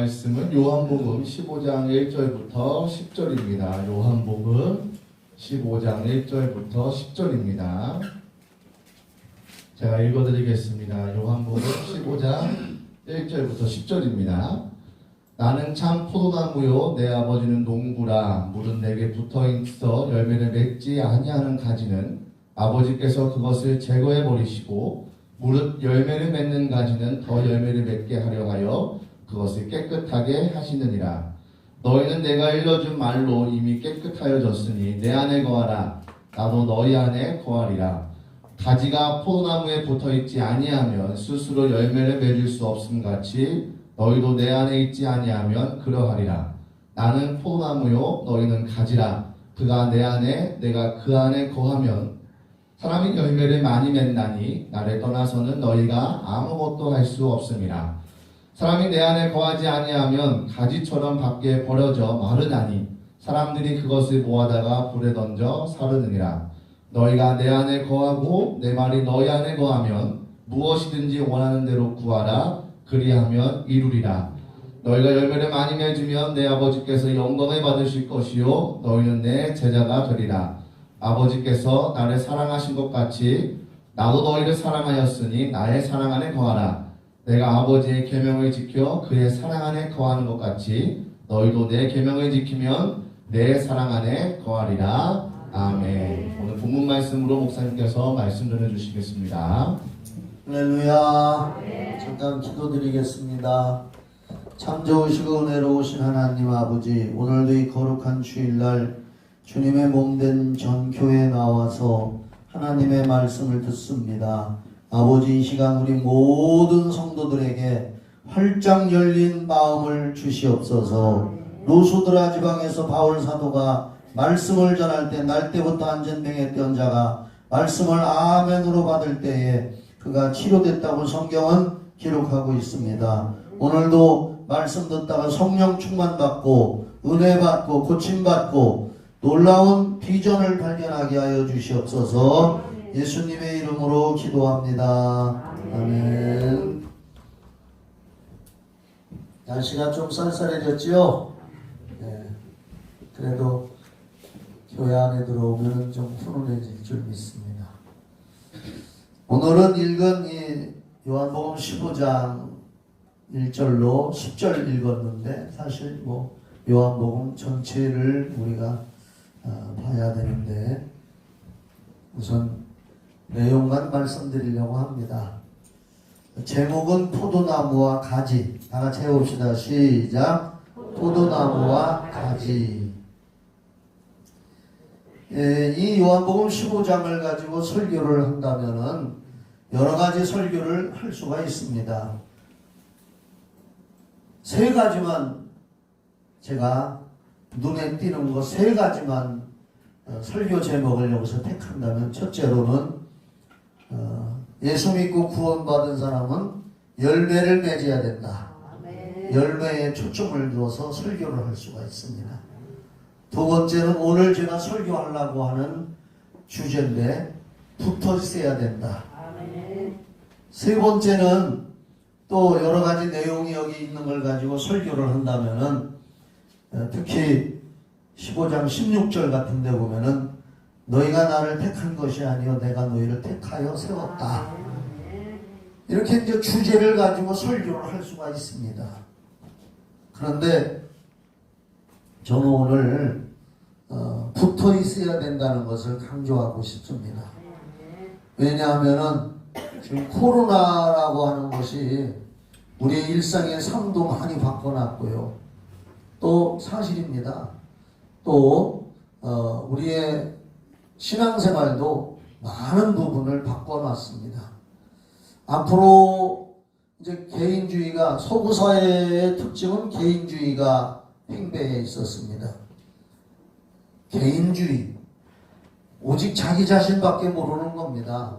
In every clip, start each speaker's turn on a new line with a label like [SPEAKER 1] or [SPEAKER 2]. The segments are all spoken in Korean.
[SPEAKER 1] 말씀은 요한복음 15장 1절부터 10절입니다. 요한복음 15장 1절부터 10절입니다. 제가 읽어드리겠습니다. 요한복음 15장 1절부터 10절입니다. 나는 참 포도나무요 내 아버지는 농부라. 물은 내게 붙어있어 열매를 맺지 아니하는 가지는 아버지께서 그것을 제거해 버리시고 무릇 열매를 맺는 가지는 더 열매를 맺게 하려 하여 그것을 깨끗하게 하시느니라. 너희는 내가 일러준 말로 이미 깨끗하여졌으니 내 안에 거하라. 나도 너희 안에 거하리라. 가지가 포도나무에 붙어있지 아니하면 스스로 열매를 맺을 수 없음 같이 너희도 내 안에 있지 아니하면 그러하리라. 나는 포도나무요 너희는 가지라. 그가 내 안에 내가 그 안에 거하면 사람이 열매를 많이 맺나니 나를 떠나서는 너희가 아무것도 할 수 없음이라. 사람이 내 안에 거하지 아니하면 가지처럼 밖에 버려져 마르나니 사람들이 그것을 모아다가 불에 던져 사르느니라. 너희가 내 안에 거하고 내 말이 너희 안에 거하면 무엇이든지 원하는 대로 구하라. 그리하면 이루리라. 너희가 열매를 많이 맺으면 내 아버지께서 영광을 받으실 것이요 너희는 내 제자가 되리라. 아버지께서 나를 사랑하신 것 같이 나도 너희를 사랑하였으니 나의 사랑 안에 거하라. 내가 아버지의 계명을 지켜 그의 사랑 안에 거하는 것 같이 너희도 내 계명을 지키면 내 사랑 안에 거하리라. 아멘. 오늘 본문 말씀으로 목사님께서 말씀 전해주시겠습니다.
[SPEAKER 2] 할렐루야. 잠깐 기도드리겠습니다. 참 좋으시고 은혜로우신 하나님 아버지, 오늘도 이 거룩한 주일날 주님의 몸된 전교회에 나와서 하나님의 말씀을 듣습니다. 아버지, 이 시간 우리 모든 성도들에게 활짝 열린 마음을 주시옵소서. 루스드라 지방에서 바울 사도가 말씀을 전할 때 날때부터 안전병에 자가 말씀을 아멘으로 받을 때에 그가 치료됐다고 성경은 기록하고 있습니다. 오늘도 말씀 듣다가 성령 충만받고 은혜 받고 고침받고 놀라운 비전을 발견하게 하여 주시옵소서. 예수님의 이름으로 기도합니다. 아멘. 날씨가 좀 쌀쌀해졌지요? 네. 그래도 교회 안에 들어오면 좀 훈훈해질 줄 믿습니다. 오늘은 읽은 이 요한복음 15장 1절로 10절 읽었는데 사실 요한복음 전체를 우리가 봐야 되는데 우선 내용만 말씀드리려고 합니다. 제목은 포도나무와 가지. 다 같이 해봅시다. 시작. 포도나무와 가지. 이 요한복음 15장을 가지고 설교를 한다면은 여러 가지 설교를 할 수가 있습니다. 세 가지만 제가 눈에 띄는 거 세 가지만 설교 제목을 여기서 택한다면, 첫째로는 예수 믿고 구원받은 사람은 열매를 맺어야 된다. 열매에 초점을 두어서 설교를 할 수가 있습니다. 두 번째는 오늘 제가 설교하려고 하는 주제인데 붙어 있어야 된다. 세 번째는 또 여러 가지 내용이 여기 있는 걸 가지고 설교를 한다면은 특히 15장 16절 같은 데 보면은 너희가 나를 택한 것이 아니요 내가 너희를 택하여 세웠다. 이렇게 이제 주제를 가지고 설교를 할 수가 있습니다. 그런데 저는 오늘 붙어 있어야 된다는 것을 강조하고 싶습니다. 왜냐하면은 지금 코로나라고 하는 것이 우리의 일상의 삶도 많이 바꿔놨고요. 또 사실입니다. 또 우리의 신앙생활도 많은 부분을 바꿔놨습니다. 앞으로 이제 개인주의가, 서구사회의 특징은 개인주의가 팽배해 있었습니다. 개인주의, 오직 자기 자신밖에 모르는 겁니다.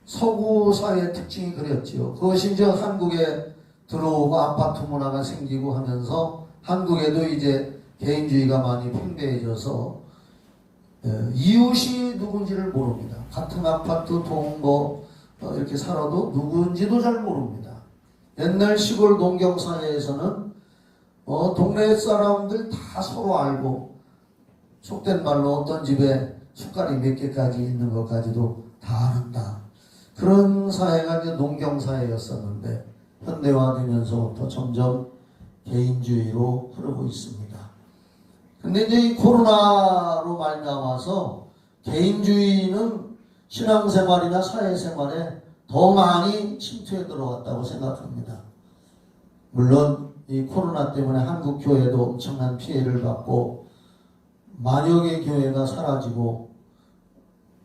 [SPEAKER 2] 서구 사회의 특징이 그랬지요. 그것이 이제 한국에 들어오고 아파트 문화가 생기고 하면서 한국에도 이제 개인주의가 많이 팽배해져서 이웃이 누군지를 모릅니다. 같은 아파트 동 이렇게 살아도 누군지도 잘 모릅니다. 옛날 시골 농경 사회에서는 동네 사람들 다 서로 알고 속된 말로 어떤 집에 숟갈이 몇 개까지 있는 것까지도 다 아는다. 그런 사회가 이제 농경 사회였었는데 현대화되면서부터 점점 개인주의로 흐르고 있습니다. 근데 이제 이 코로나로 말미암아서 개인주의는 신앙생활이나 사회생활에 더 많이 침투해 들어왔다고 생각합니다. 물론 이 코로나 때문에 한국 교회도 엄청난 피해를 받고 만여 개 교회가 사라지고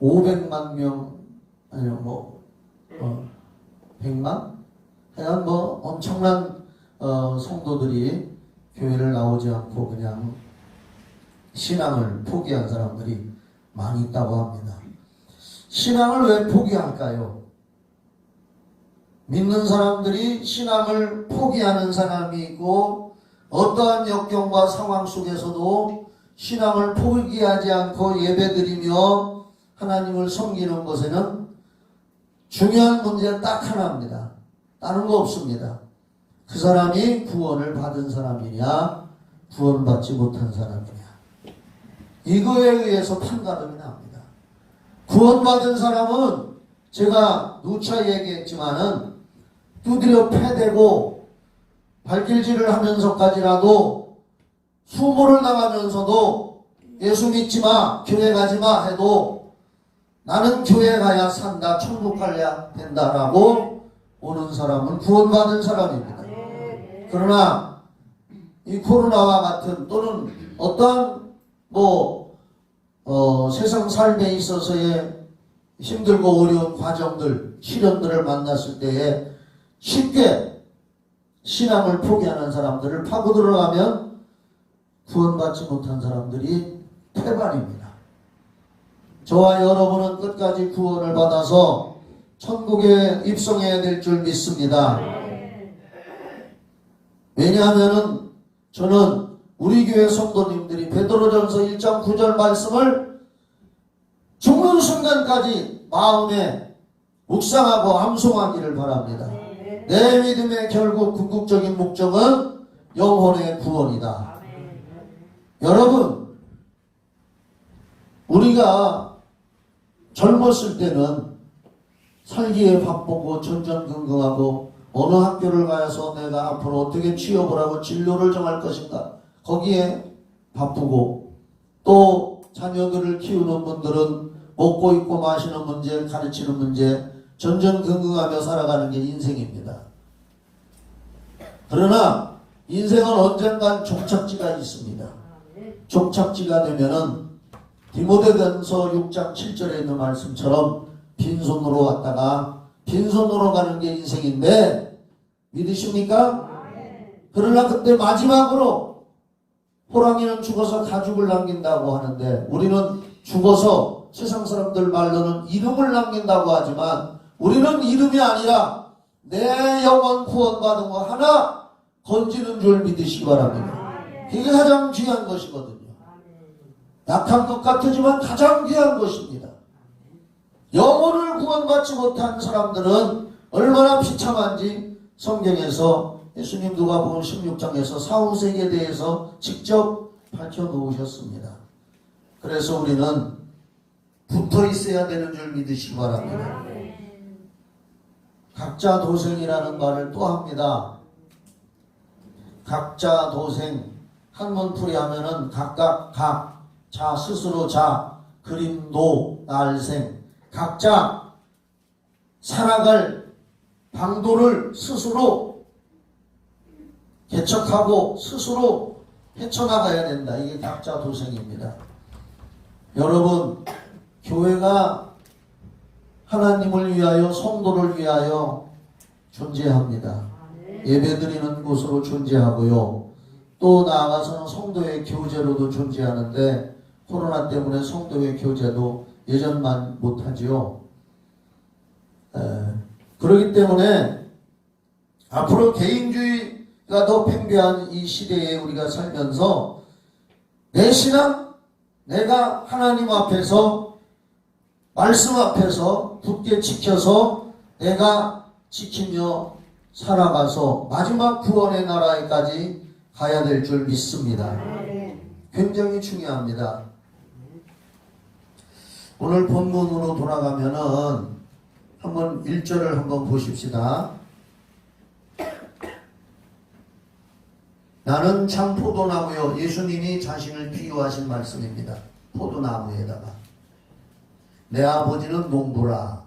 [SPEAKER 2] 500만 명 아니요 100만? 하여간 엄청난 성도들이 교회를 나오지 않고 그냥 신앙을 포기한 사람들이 많이 있다고 합니다. 신앙을 왜 포기할까요? 믿는 사람들이 신앙을 포기하는 사람이 있고 어떠한 역경과 상황 속에서도 신앙을 포기하지 않고 예배드리며 하나님을 섬기는 것에는 중요한 문제는 딱 하나입니다. 다른 거 없습니다. 그 사람이 구원을 받은 사람이냐 구원받지 못한 사람이냐 이거에 의해서 판가름이 납니다. 구원받은 사람은 제가 누차 얘기했지만은 두드려 패대고 발길질을 하면서까지라도 수모를 당하면서도 예수 믿지 마, 교회 가지 마 해도 나는 교회 가야 산다, 천국 가야 된다라고 오는 사람은 구원받은 사람입니다. 그러나 이 코로나와 같은 또는 어떠한 세상 삶에 있어서의 힘들고 어려운 과정들, 시련들을 만났을 때에 쉽게 신앙을 포기하는 사람들을 파고 들어가면 구원받지 못한 사람들이 태반입니다. 저와 여러분은 끝까지 구원을 받아서 천국에 입성해야 될 줄 믿습니다. 왜냐하면 저는 우리 교회 성도님들이 베드로전서 1장 9절 말씀을 죽는 순간까지 마음에 묵상하고 암송하기를 바랍니다. 내 믿음의 결국 궁극적인 목적은 영혼의 구원이다. 여러분, 우리가 젊었을 때는 살기에 바쁘고 전전긍긍하고 어느 학교를 가서 내가 앞으로 어떻게 취업을 하고 진로를 정할 것인가 거기에 바쁘고 또 자녀들을 키우는 분들은 먹고 입고 마시는 문제, 가르치는 문제 전전긍긍하며 살아가는 게 인생입니다. 그러나 인생은 언젠간 종착지가 있습니다. 종착지가 되면은 디모데전서 6장 7절에 있는 말씀처럼 빈손으로 왔다가 빈손으로 가는 게 인생인데 믿으십니까? 그러나 그때 마지막으로 호랑이는 죽어서 가죽을 남긴다고 하는데 우리는 죽어서 세상 사람들 말로는 이름을 남긴다고 하지만 우리는 이름이 아니라 내 영혼 구원받은 거 하나 건지는 줄 믿으시기 바랍니다. 이게 가장 귀한 것이거든요. 약한 것 같지만 가장 귀한 것입니다. 영혼을 구원받지 못한 사람들은 얼마나 비참한지 성경에서 예수님 누가복음 16장에서 사후세계에 대해서 직접 밝혀놓으셨습니다. 그래서 우리는 붙어 있어야 되는 줄 믿으시기 바랍니다. 각자 도생이라는 말을 또 합니다. 각자 도생 한문풀이 하면은 각각 자 스스로 그림도 날생 각자 살아갈 방도를 스스로 개척하고 스스로 헤쳐나가야 된다. 이게 각자 도생입니다. 여러분, 교회가 하나님을 위하여 성도를 위하여 존재합니다. 예배드리는 곳으로 존재하고요. 또 나아가서는 성도의 교제로도 존재하는데 코로나 때문에 성도의 교제도 예전만 못하지요. 그렇기 때문에 앞으로 개인주의가 더 팽배한 이 시대에 우리가 살면서 내 신앙, 내가 하나님 앞에서 말씀 앞에서 굳게 지켜서 내가 지키며 살아가서 마지막 구원의 나라에까지 가야 될 줄 믿습니다. 굉장히 중요합니다. 오늘 본문으로 돌아가면은 한번 1절을 한번 보십시다. 나는 참 포도나무요. 예수님이 자신을 비유하신 말씀입니다. 포도나무에다가 내 아버지는 농부라.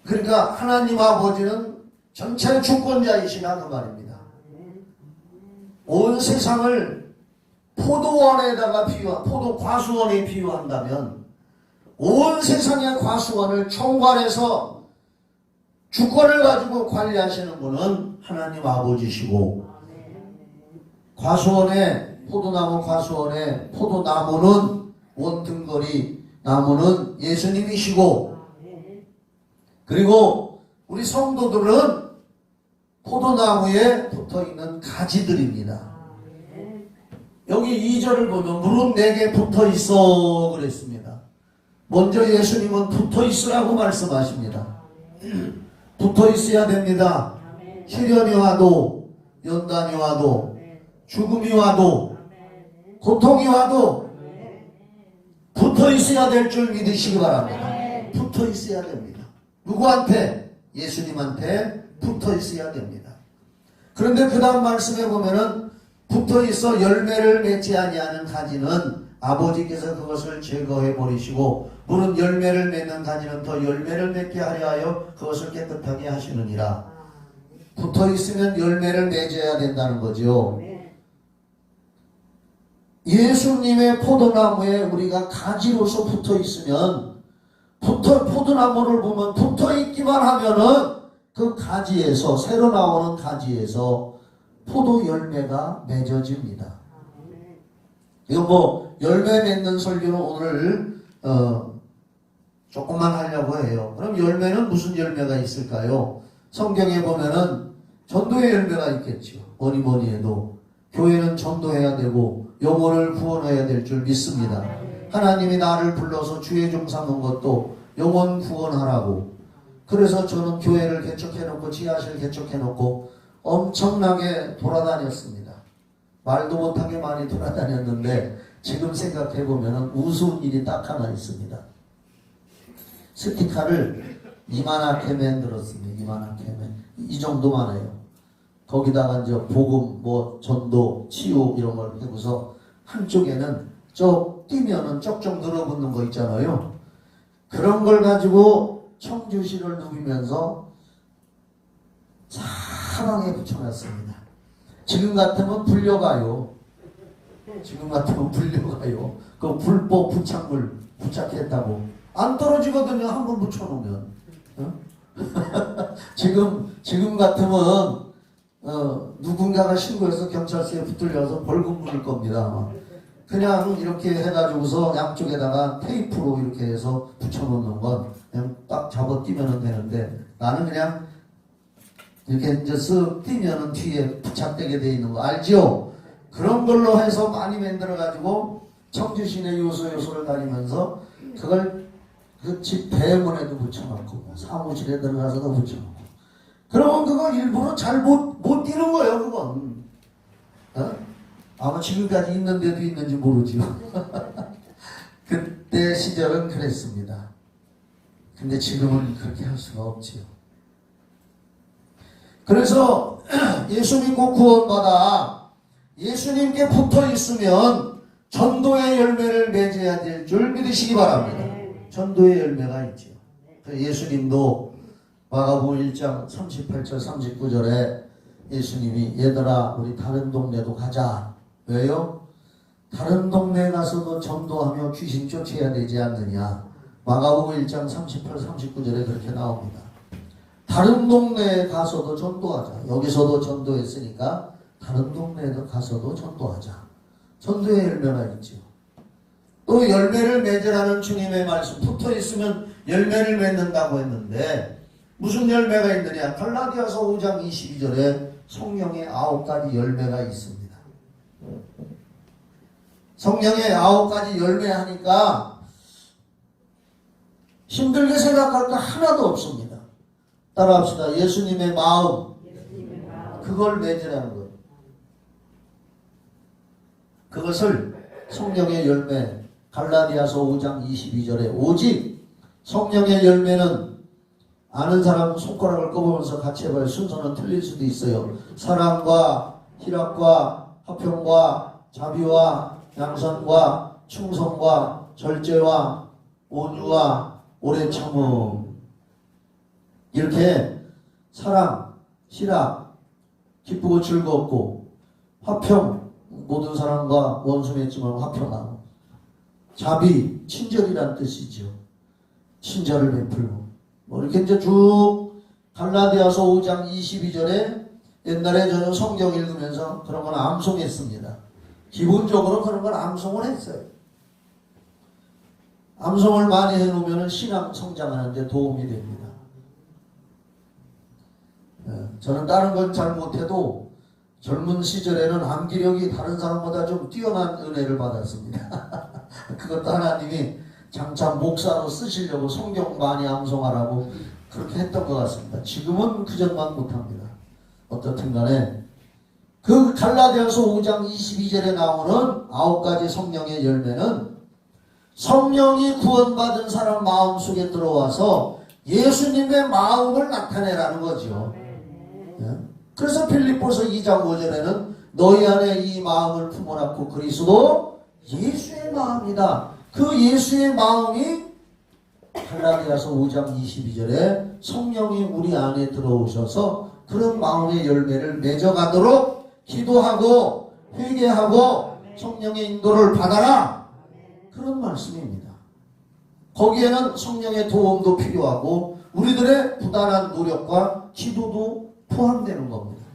[SPEAKER 2] 그러니까 하나님 아버지는 전체 주권자이시라 그 말입니다. 온 세상을 포도원에다가 포도 과수원에 비유한다면 온 세상의 과수원을 총괄해서 주권을 가지고 관리하시는 분은 하나님 아버지시고, 과수원에 포도나무 과수원에 포도나무는 원등거리 나무는 예수님이시고, 그리고 우리 성도들은 포도나무에 붙어있는 가지들입니다. 여기 2절을 보면 무릇 내게 붙어있어 그랬습니다. 먼저 예수님은 붙어있으라고 말씀하십니다. 붙어있어야 됩니다. 시련이 와도, 연단이 와도, 죽음이 와도, 고통이 와도 붙어있어야 될 줄 믿으시기 바랍니다. 붙어있어야 됩니다. 누구한테? 예수님한테 붙어있어야 됩니다. 그런데 그 다음 말씀에 보면은 붙어있어 열매를 맺지 아니하는 가지는 아버지께서 그것을 제거해 버리시고 물은 열매를 맺는 가지는 더 열매를 맺게 하려 하여 그것을 깨끗하게 하시느니라. 붙어있으면 열매를 맺어야 된다는 거죠. 예수님의 포도나무에 우리가 가지로서 붙어있으면 포도나무를 보면 붙어있기만 하면은 그 가지에서 새로 나오는 가지에서 포도 열매가 맺어집니다. 이거 뭐 열매 맺는 설교는 오늘 조금만 하려고 해요. 그럼 열매는 무슨 열매가 있을까요? 성경에 보면은 전도의 열매가 있겠죠. 뭐니 해도 교회는 전도해야 되고 영혼을 구원해야 될 줄 믿습니다. 하나님이 나를 불러서 주의 종 삼은 것도 영혼 구원하라고. 그래서 저는 교회를 개척해놓고 지하실 개척해놓고 엄청나게 돌아다녔습니다. 말도 못하게 많이 돌아다녔는데 지금 생각해보면 우스운 일이 딱 하나 있습니다. 스티커를 이만하게 만들었습니다. 이만하게 이 정도만 해요. 거기다가 이제 복음, 전도, 치유 이런 걸 해고서 한쪽에는 뛰면은 쪽쪽 늘어붙는 거 있잖아요. 그런 걸 가지고 청주시를 누비면서 사방에 붙여놨습니다. 지금 같으면 불려가요. 그 불법 부착물 부착했다고 안 떨어지거든요. 한번 붙여놓으면. 지금 같으면 누군가가 신고해서 경찰서에 붙들려서 벌금 물을 겁니다. 그냥 이렇게 해가지고서 양쪽에다가 테이프로 이렇게 해서 붙여놓는 건 그냥 딱 잡아 뛰면 되는데, 나는 그냥 이렇게 이제 쓱 뛰면은 뒤에 부착되게 돼 있는 거 알죠? 그런 걸로 해서 많이 만들어가지고 청주시내 요소를 다니면서 그걸 그 집 대문에도 붙여놓고 사무실에 들어가서도 붙여놓고, 그러면 그거 일부러 잘 못 뛰는 거예요. 그건 아마 지금까지 있는데도 있는지 모르지요. 그때 시절은 그랬습니다. 근데 지금은 그렇게 할 수가 없지요. 그래서 예수 믿고 구원받아 예수님께 붙어 있으면 전도의 열매를 맺어야 될 줄 믿으시기 바랍니다. 전도의 열매가 있죠. 예수님도 마가복음 1장 38절 39절에 예수님이 얘들아 우리 다른 동네도 가자. 왜요? 다른 동네에 가서도 전도하며 귀신 쫓아야 되지 않느냐. 마가복음 1장 38, 39절에 그렇게 나옵니다. 다른 동네에 가서도 전도하자. 여기서도 전도했으니까 다른 동네에 가서도 전도하자. 전도의 열매가 있죠. 또 열매를 맺으라는 주님의 말씀, 붙어있으면 열매를 맺는다고 했는데 무슨 열매가 있느냐. 갈라디아서 5장 22절에 성령의 9가지 열매가 있습니다. 성령의 9가지 열매 하니까 힘들게 생각할 거 하나도 없습니다. 따라합시다. 예수님의 마음. 그걸 맺으라는 거예요. 그것을 성령의 열매, 갈라디아서 5장 22절에 오직 성령의 열매는 아는 사람은 손가락을 꼽으면서 같이 해봐요. 순서는 틀릴 수도 있어요. 사랑과 희락과 화평과 자비와 양선과 충성과 절제와 온유와 오래 참음. 이렇게 사랑, 희락, 기쁘고 즐겁고 화평, 모든 사람과 원수 맺지만 화평하고 자비, 친절이란 뜻이죠. 친절을 베풀고 뭐 이렇게 이제 쭉 갈라디아서 5장 22절에 옛날에 저는 성경 읽으면서 그런 건 암송했습니다. 기본적으로 그런 건 암송을 했어요. 암송을 많이 해놓으면 신앙 성장하는데 도움이 됩니다. 저는 다른 건 잘 못해도 젊은 시절에는 암기력이 다른 사람보다 좀 뛰어난 은혜를 받았습니다. 그것도 하나님이 장차 목사로 쓰시려고 성경 많이 암송하라고 그렇게 했던 것 같습니다. 지금은 그전만 못합니다. 어떻든 간에 그 갈라디아서 5장 22절에 나오는 9가지 성령의 열매는 성령이 구원받은 사람 마음속에 들어와서 예수님의 마음을 나타내라는 거죠. 그래서 필립보서 2장 5절에는 너희 안에 이 마음을 품어놨고 그리스도 예수의 마음이다. 그 예수의 마음이 갈라디아서 5장 22절에 성령이 우리 안에 들어오셔서 그런 마음의 열매를 맺어가도록 기도하고 회개하고 성령의 인도를 받아라. 그런 말씀입니다. 거기에는 성령의 도움도 필요하고 우리들의 부단한 노력과 기도도 포함되는 겁니다.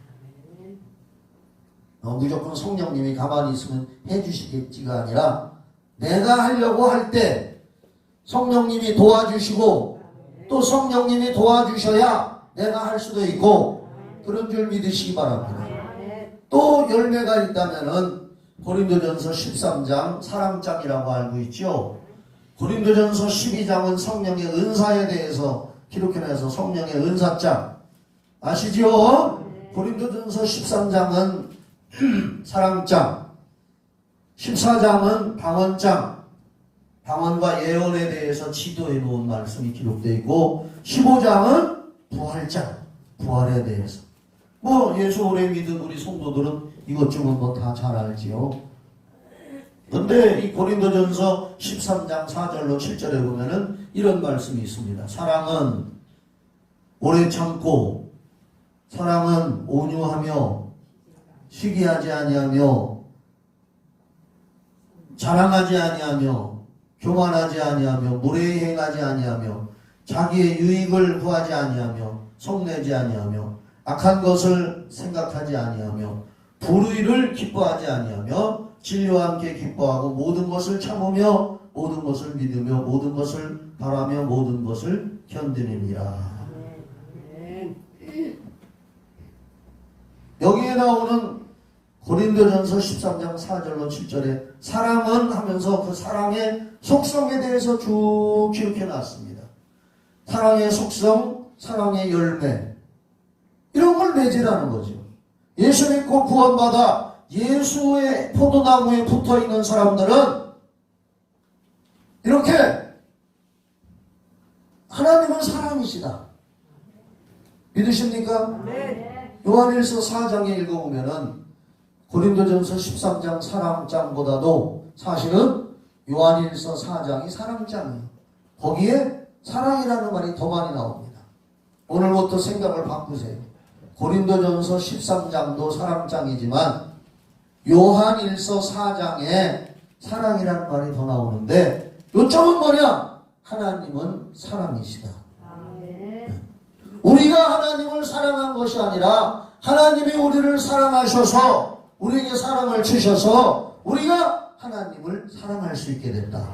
[SPEAKER 2] 무조건 성령님이 가만히 있으면 해주시겠지가 아니라 내가 하려고 할 때 성령님이 도와주시고 또 성령님이 도와주셔야 내가 할 수도 있고 그런 줄 믿으시기 바랍니다. 또 열매가 있다면은 고린도전서 13장 사랑장이라고 알고 있죠. 고린도전서 12장은 성령의 은사에 대해서 기록해내서 성령의 은사장 아시죠? 고린도전서 13장은 사랑장, 14장은 방언장, 방언과 예언에 대해서 지도해 놓은 말씀이 기록되어 있고 15장은 부활장, 부활에 대해서 뭐 예수 오래 믿은 우리 성도들은 이것저것 뭐 다 잘 알지요. 근데 이 고린도전서 13장 4절로 7절에 보면은 이런 말씀이 있습니다. 사랑은 오래 참고 사랑은 온유하며 시기하지 아니하며 자랑하지 아니하며 교만하지 아니하며 무례히 행하지 아니하며 자기의 유익을 구하지 아니하며 속내지 아니하며 악한 것을 생각하지 아니하며 불의를 기뻐하지 아니하며 진리와 함께 기뻐하고 모든 것을 참으며 모든 것을 믿으며 모든 것을 바라며 모든 것을 견디느니라. 여기에 나오는 고린도전서 13장 4절로 7절에 사랑은 하면서 그 사랑의 속성에 대해서 쭉 기록해 놨습니다. 사랑의 속성, 사랑의 열매 이런 걸 맺으라는 거죠. 예수 믿고 구원받아 예수의 포도나무에 붙어있는 사람들은 이렇게 하나님은 사랑이시다. 믿으십니까? 네. 요한일서 4장에 읽어보면은 고린도전서 13장 사랑장보다도 사실은 요한일서 4장이 사랑장이에요. 거기에 사랑이라는 말이 더 많이 나옵니다. 오늘부터 생각을 바꾸세요. 고린도전서 13장도 사랑장이지만 요한일서 4장에 사랑이라는 말이 더 나오는데 요점은 뭐냐? 하나님은 사랑이시다. 우리가 하나님을 사랑한 것이 아니라 하나님이 우리를 사랑하셔서 우리에게 사랑을 주셔서 우리가 하나님을 사랑할 수 있게 됐다.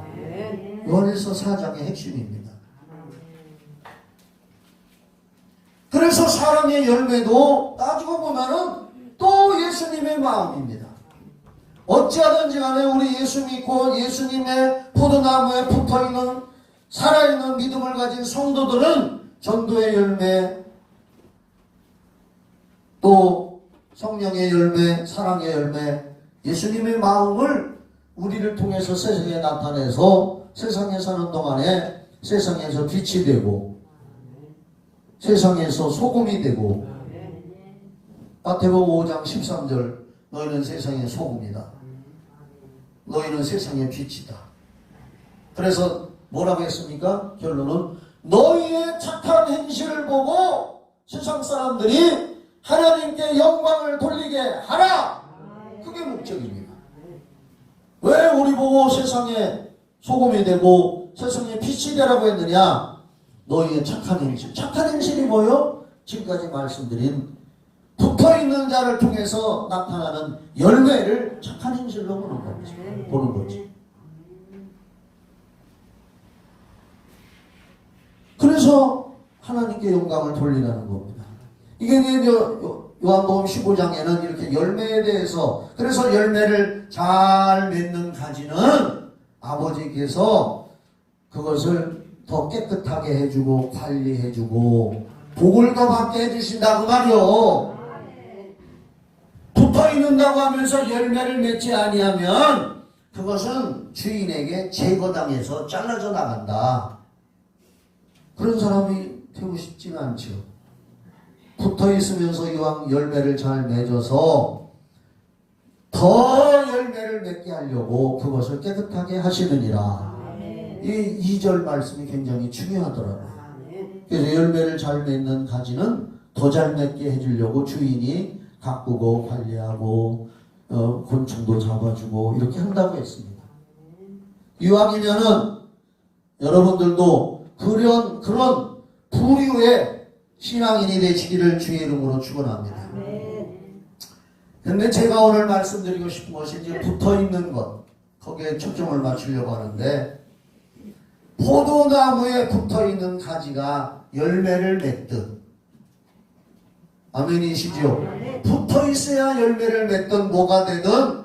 [SPEAKER 2] 요한일서 4장의 핵심입니다. 그래서 사랑의 열매도 따지고 보면은 또 예수님의 마음입니다. 어찌하든지 간에 우리 예수 믿고 예수님의 포도나무에 붙어있는 살아있는 믿음을 가진 성도들은 전도의 열매, 또 성령의 열매, 사랑의 열매, 예수님의 마음을 우리를 통해서 세상에 나타내서 세상에 사는 동안에 세상에서 빛이 되고 세상에서 소금이 되고 마태복음 5장 13절 너희는 세상의 소금이다. 너희는 세상의 빛이다. 그래서 뭐라고 했습니까? 결론은 너희의 착한 행실을 보고 세상 사람들이 하나님께 영광을 돌리게 하라. 그게 목적입니다. 왜 우리 보고 세상에 소금이 되고 세상에 빛이 되라고 했느냐? 너희의 착한 행실. 착한 행실이 뭐요? 지금까지 말씀드린 붙어있는 자를 통해서 나타나는 열매를 착한 행실로 보는 거지. 그래서 하나님께 영광을 돌리라는 겁니다. 이게 요한복음 15장에는 이렇게 열매에 대해서, 그래서 열매를 잘 맺는 가지는 아버지께서 그것을 더 깨끗하게 해주고 관리해주고 복을 더 받게 해주신다고 말이요. 붙어있는다고 하면서 열매를 맺지 아니하면 그것은 주인에게 제거당해서 잘라져 나간다. 그런 사람이 되고 싶지는 않죠. 붙어있으면서 이왕 열매를 잘 맺어서 더 열매를 맺게 하려고 그것을 깨끗하게 하시느니라. 이 2절 말씀이 굉장히 중요하더라고요. 그래서 열매를 잘 맺는 가지는 더 잘 맺게 해주려고 주인이 가꾸고 관리하고 곤충도 잡아주고 이렇게 한다고 했습니다. 이왕이면은 여러분들도 그런 부류의 신앙인이 되시기를 주의 이름으로 축원합니다. 근데 제가 오늘 말씀드리고 싶은 것이 이제 붙어있는 것, 거기에 초점을 맞추려고 하는데, 포도나무에 붙어있는 가지가 열매를 맺듯, 아멘이시죠? 붙어있어야 열매를 맺든 뭐가 되든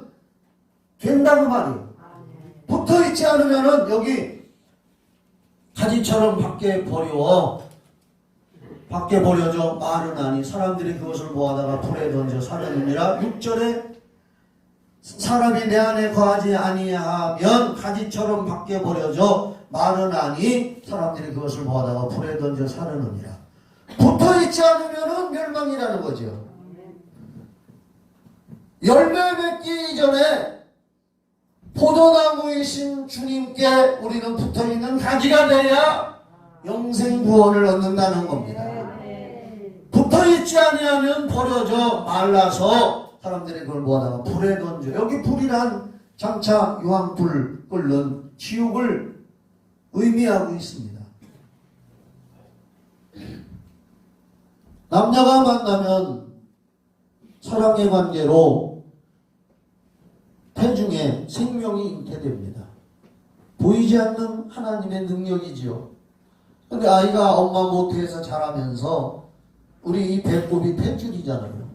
[SPEAKER 2] 된다고 말이에요. 붙어있지 않으면은 여기 가지처럼 밖에 버려져 마르나니 사람들이 그것을 모아다가 불에 던져 사르느니라. 6절에 사람이 내 안에 거하지 아니하면 가지처럼 밖에 버려져 마르나니 사람들이 그것을 모아다가 불에 던져 사르느니라. 붙어있지 않으면 멸망이라는 거죠. 열매 맺기 이전에 포도나무이신 주님께 우리는 붙어있는 가지가 돼야 영생 구원을 얻는다는 겁니다. 붙어있지 아니하면 버려져 말라서 사람들이 그걸 모아다가 불에 던져. 여기 불이란 장차 유황불 끓는 지옥을 의미하고 있습니다. 남녀가 만나면 사랑의 관계로 태중에 생명이 잉태됩니다. 보이지 않는 하나님의 능력이지요. 근데 아이가 엄마 모태에서 자라면서 우리 이 배꼽이 탯줄이잖아요.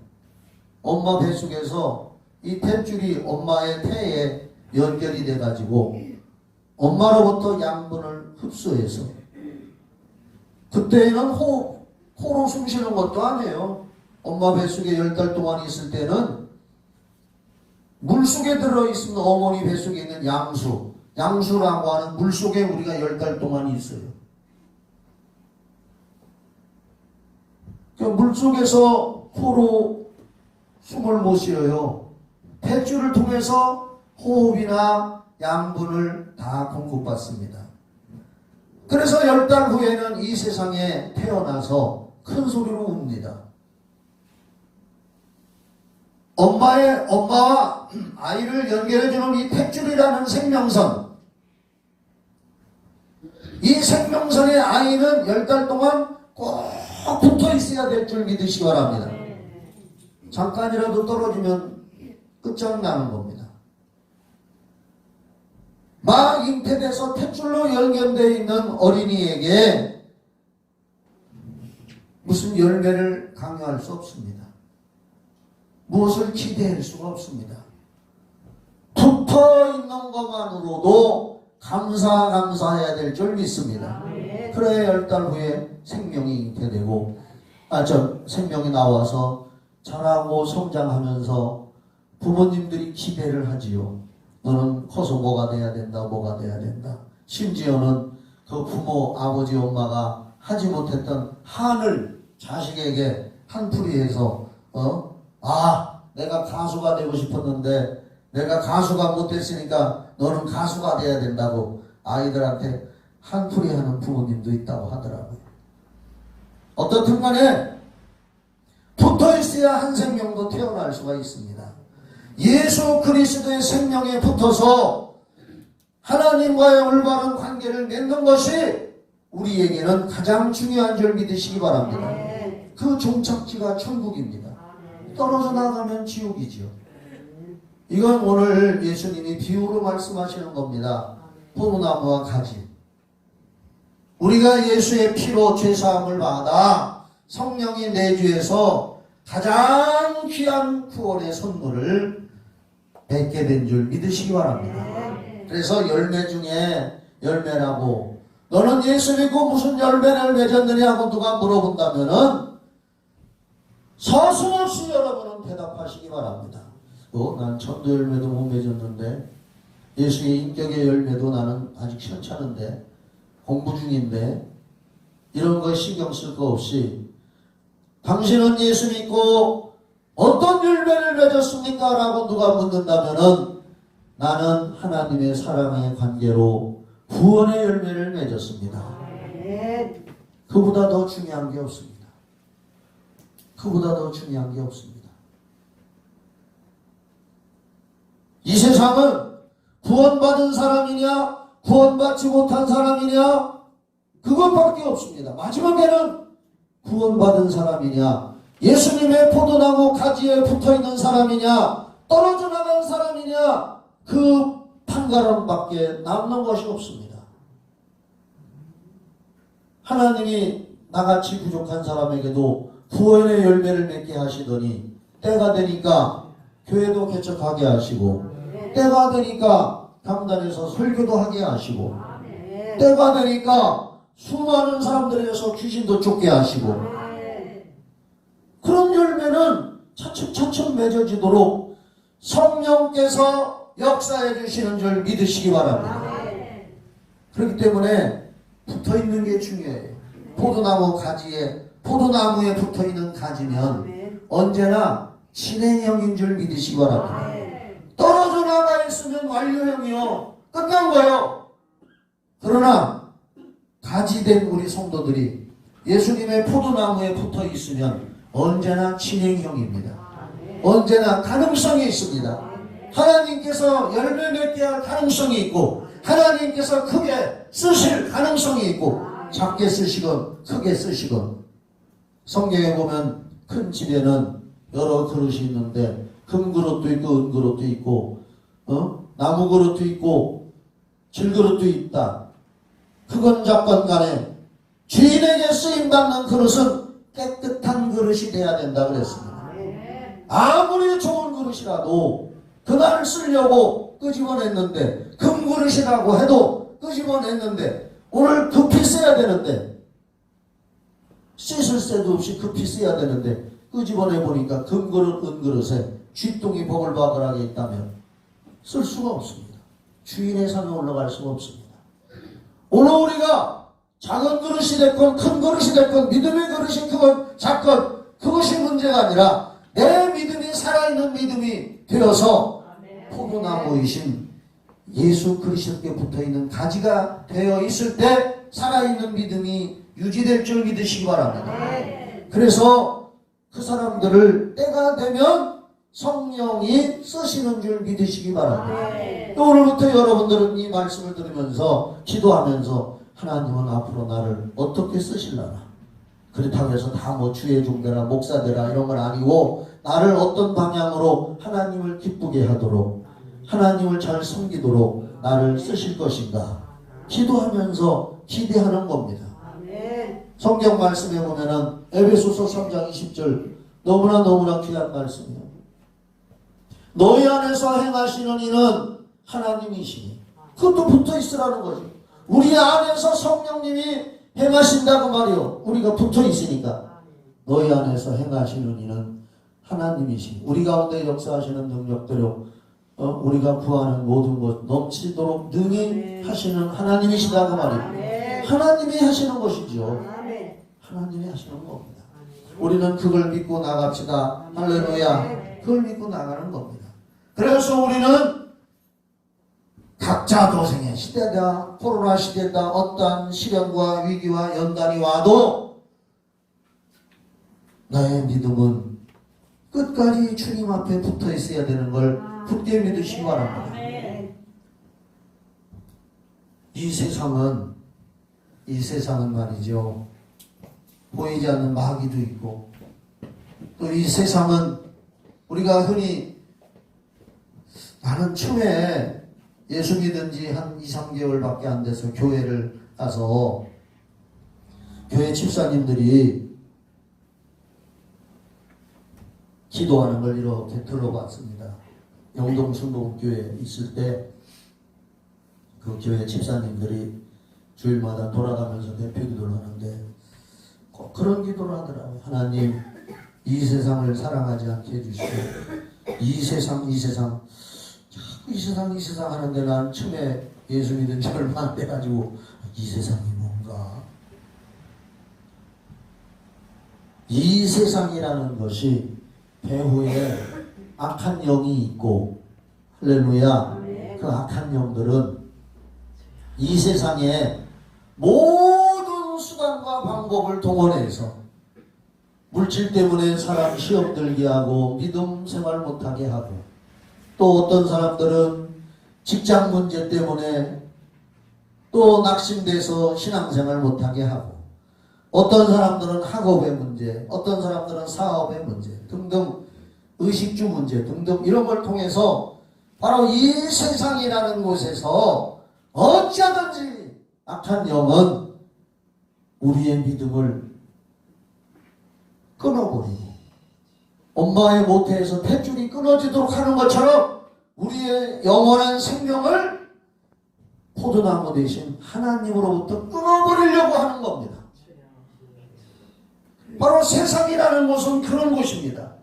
[SPEAKER 2] 엄마 뱃속에서 이 탯줄이 엄마의 태에 연결이 돼가지고 엄마로부터 양분을 흡수해서, 그때는 코로 숨 쉬는 것도 아니에요. 엄마 뱃속에 10달 동안 있을 때는 물속에 들어있는 어머니 뱃속에 있는 양수라고 하는 물속에 우리가 10달 동안 있어요. 물속에서 코로 숨을 못 쉬어요. 탯줄을 통해서 호흡이나 양분을 다 공급받습니다. 그래서 10달 후에는 이 세상에 태어나서 큰 소리로 웁니다. 엄마와 아이를 연결해주는 이 탯줄이라는 생명선, 이 생명선의 아이는 10달 동안 꼭 붙어 있어야 될 줄 믿으시기 바랍니다. 잠깐이라도 떨어지면 끝장나는 겁니다. 막 잉태돼서 탯줄로 연결되어 있는 어린이에게 무슨 열매를 강요할 수 없습니다. 무엇을 기대할 수가 없습니다. 붙어 있는 것만으로도 감사해야 될 줄 믿습니다. 그래야 10달 후에 생명이 잉태되고, 생명이 나와서 자라고 성장하면서 부모님들이 기대를 하지요. 너는 커서 뭐가 돼야 된다, 뭐가 돼야 된다. 심지어는 그 부모, 아버지, 엄마가 하지 못했던 한을 자식에게 한풀이해서 내가 가수가 되고 싶었는데 내가 가수가 못됐으니까 너는 가수가 돼야 된다고 아이들한테 한풀이하는 부모님도 있다고 하더라고요. 어떻든 간에 붙어있어야 한 생명도 태어날 수가 있습니다. 예수 그리스도의 생명에 붙어서 하나님과의 올바른 관계를 맺는 것이 우리에게는 가장 중요한 줄 믿으시기 바랍니다. 그 종착지가 천국입니다. 떨어져 나가면 지옥이지요. 이건 오늘 예수님이 비유로 말씀하시는 겁니다. 포도나무와 가지. 우리가 예수의 피로 죄사함을 받아 성령이 내주에서 가장 귀한 구원의 선물을 맺게 된 줄 믿으시기 바랍니다. 그래서 열매 중에 열매라고 너는 예수 믿고 무슨 열매를 맺었느냐고 누가 물어본다면은 서슴없이 여러분은 대답하시기 바랍니다. 난 전도 열매도 못 맺었는데 예수의 인격의 열매도 나는 아직 시원찮은데 공부 중인데 이런 거 신경 쓸 거 없이 당신은 예수 믿고 어떤 열매를 맺었습니까? 라고 누가 묻는다면은 나는 하나님의 사랑의 관계로 구원의 열매를 맺었습니다. 그보다 더 중요한 게 없습니다. 그보다 더 중요한 게 없습니다. 이 세상은 구원받은 사람이냐 구원받지 못한 사람이냐 그것밖에 없습니다. 마지막에는 구원받은 사람이냐 예수님의 포도나무 가지에 붙어있는 사람이냐 떨어져 나간 사람이냐 그 판가름밖에 남는 것이 없습니다. 하나님이 나같이 부족한 사람에게도 구원의 열매를 맺게 하시더니 때가 되니까 교회도 개척하게 하시고 때가 되니까 강단에서 설교도 하게 하시고 때가 되니까 수많은 사람들에게서 귀신도 쫓게 하시고 그런 열매는 차츰차츰 맺어지도록 성령께서 역사해 주시는 줄 믿으시기 바랍니다. 그렇기 때문에 붙어있는 게 중요해요. 포도나무에 붙어있는 가지면 언제나 진행형인 줄 믿으시기 바랍니다. 떨어져 나가 있으면 완료형이요. 끝난 거예요. 그러나 가지된 우리 성도들이 예수님의 포도나무에 붙어 있으면 언제나 진행형입니다. 언제나 가능성이 있습니다. 하나님께서 열매 맺게 할 가능성이 있고 하나님께서 크게 쓰실 가능성이 있고 작게 쓰시건 크게 쓰시건 성경에 보면 큰 집에는 여러 그릇이 있는데 금그릇도 있고 은그릇도 있고 나무 그릇도 있고 질그릇도 있다. 크건 작건 간에 주인에게 쓰임받는 그릇은 깨끗한 그릇이 돼야 된다 그랬습니다. 아무리 좋은 그릇이라도 그날 쓰려고 끄집어냈는데 금그릇이라고 해도 끄집어냈는데 오늘 급히 써야 되는데 씻을 새도 없이 급히 써야 되는데 끄집어내보니까 금그릇 은그릇에 쥐똥이 보글보글하게 있다면 쓸 수가 없습니다. 주인의 상에 올라갈 수가 없습니다. 오늘 우리가 작은 그릇이 됐건 큰 그릇이 됐건 믿음의 그릇이 크건 작건 그것이 문제가 아니라 내 믿음이 살아있는 믿음이 되어서 포도나무이신 예수 그리스도께 붙어있는 가지가 되어 있을 때 살아있는 믿음이 유지될 줄 믿으시기 바랍니다. 그래서 그 사람들을 때가 되면 성령이 쓰시는 줄 믿으시기 바랍니다. 또 오늘부터 여러분들은 이 말씀을 들으면서 기도하면서 하나님은 앞으로 나를 어떻게 쓰실라나 그렇다고 해서 다 뭐 주의 종되라 목사되라 이런 건 아니고 나를 어떤 방향으로 하나님을 기쁘게 하도록 하나님을 잘 섬기도록 나를 쓰실 것인가 기도하면서 기대하는 겁니다. 성경 말씀에 보면은 에베소서 3장 20절 너무나 귀한 말씀이에요. 너희 안에서 행하시는 이는 하나님이시니 그것도 붙어 있으라는 거죠. 우리 안에서 성령님이 행하신다고 말이요. 우리가 붙어 있으니까 너희 안에서 행하시는 이는 하나님이신 우리 가운데 역사하시는 능력대로 우리가 구하는 모든 것 넘치도록 능히 하시는 하나님이시다고 말입니다. 하나님이 하시는 것이죠. 하나님이 하시는 겁니다. 우리는 그걸 믿고 나갑시다. 할렐루야. 그걸 믿고 나가는 겁니다. 그래서 우리는 각자 도생의 시대다, 코로나 시대다, 어떠한 시련과 위기와 연단이 와도 나의 믿음은 끝까지 주님 앞에 붙어 있어야 되는 걸 굳게 믿으시기 바랍니다. 이 세상은 말이죠, 보이지 않는 마귀도 있고, 또 이 세상은 우리가 흔히 나는 처음에 예수 믿은 지 한 2, 3개월밖에 안 돼서 교회를 가서 교회 집사님들이 기도하는 걸 이렇게 들어봤습니다. 영동 순복음교회에 있을 때 그 교회 집사님들이 주일마다 돌아가면서 대표 기도를 하는데 꼭 그런 기도를 하더라고요. 하나님, 이 세상을 사랑하지 않게 해주시고 이 세상 하는데 난 처음에 예수 믿은 지 얼마 안 돼가지고 이 세상이 뭔가, 이 세상이라는 것이 배후에 악한 영이 있고, 할렐루야, 그 악한 영들은 이 세상에 모든 수단과 방법을 동원해서 물질 때문에 사람 시험 들게 하고 믿음 생활 못하게 하고, 또 어떤 사람들은 직장 문제 때문에 또 낙심돼서 신앙생활 못하게 하고, 어떤 사람들은 학업의 문제, 어떤 사람들은 사업의 문제 등등, 의식주 문제 등등, 이런 걸 통해서 바로 이 세상이라는 곳에서 어찌하든지 악한 영은 우리의 믿음을 끊어버리고 엄마의 모태에서 탯줄이 끊어지도록 하는 것처럼 우리의 영원한 생명을 포도나무 대신 하나님으로부터 끊어버리려고 하는 겁니다. 바로 세상이라는 곳은 그런 곳입니다.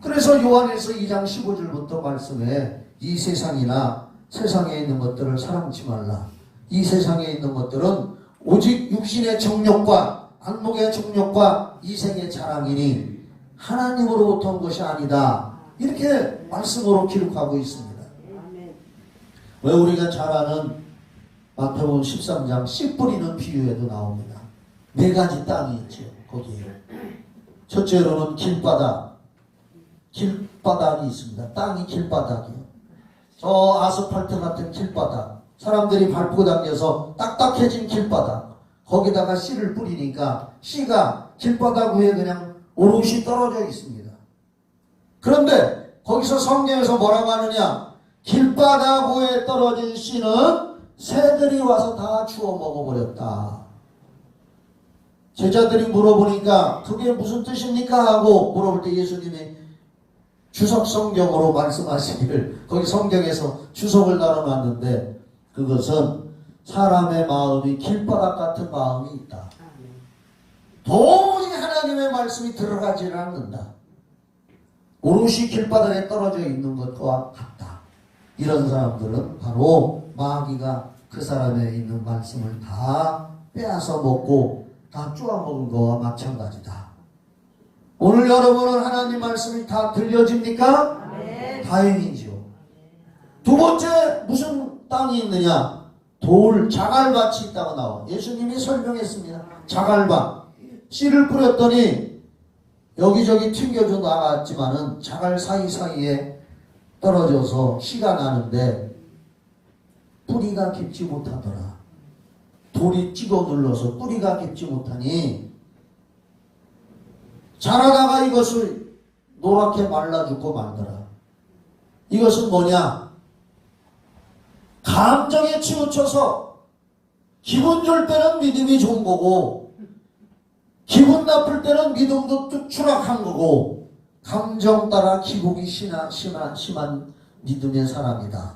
[SPEAKER 2] 그래서 요한에서 2장 15절부터 말씀에 이 세상이나 세상에 있는 것들을 사랑치 말라. 이 세상에 있는 것들은 오직 육신의 정욕과 안목의 정욕과 이생의 자랑이니 하나님으로부터 온 것이 아니다. 이렇게 말씀으로 기록하고 있습니다. 왜 우리가 잘 아는 마태복음 13장 씨 뿌리는 비유에도 나옵니다. 4가지 땅이 있죠. 거기에 첫째로는 길바닥이 있습니다. 땅이 길바닥이요. 저 아스팔트 같은 길바닥, 사람들이 밟고 다녀서 딱딱해진 길바닥, 거기다가 씨를 뿌리니까 씨가 길바닥 위에 그냥 오롯이 떨어져 있습니다. 그런데 거기서 성경에서 뭐라고 하느냐, 길바닥 위에 떨어진 씨는 새들이 와서 다 주워 먹어버렸다. 제자들이 물어보니까 그게 무슨 뜻입니까? 하고 물어볼 때 예수님이 주석 성경으로 말씀하시기를, 거기 성경에서 주석을 달아놨는데 그것은 사람의 마음이 길바닥 같은 마음이 있다. 도무지 하나님의 말씀이 들어가지 않는다. 오롯이 길바닥에 떨어져 있는 것과 같다. 이런 사람들은 바로 마귀가 그 사람에 있는 말씀을 다 빼앗아 먹고 다 쪼아먹은 거와 마찬가지다. 오늘 여러분은 하나님 말씀이 다 들려집니까? 네. 다행이죠. 두 번째, 무슨 땅이 있느냐? 자갈밭이 있다고 나와. 예수님이 설명했습니다. 자갈밭. 씨를 뿌렸더니 여기저기 튕겨져 나갔지만은 자갈 사이사이에 떨어져서 씨가 나는데 뿌리가 깊지 못하더라. 돌이 찍어 눌러서 뿌리가 깊지 못하니 자라다가 이것을 노랗게 말라 죽고 말더라. 이것은 뭐냐? 감정에 치우쳐서 기분 좋을 때는 믿음이 좋은 거고, 기분 나쁠 때는 믿음도 뚝 추락한 거고, 감정 따라 기복이 심한 믿음의 사람이다.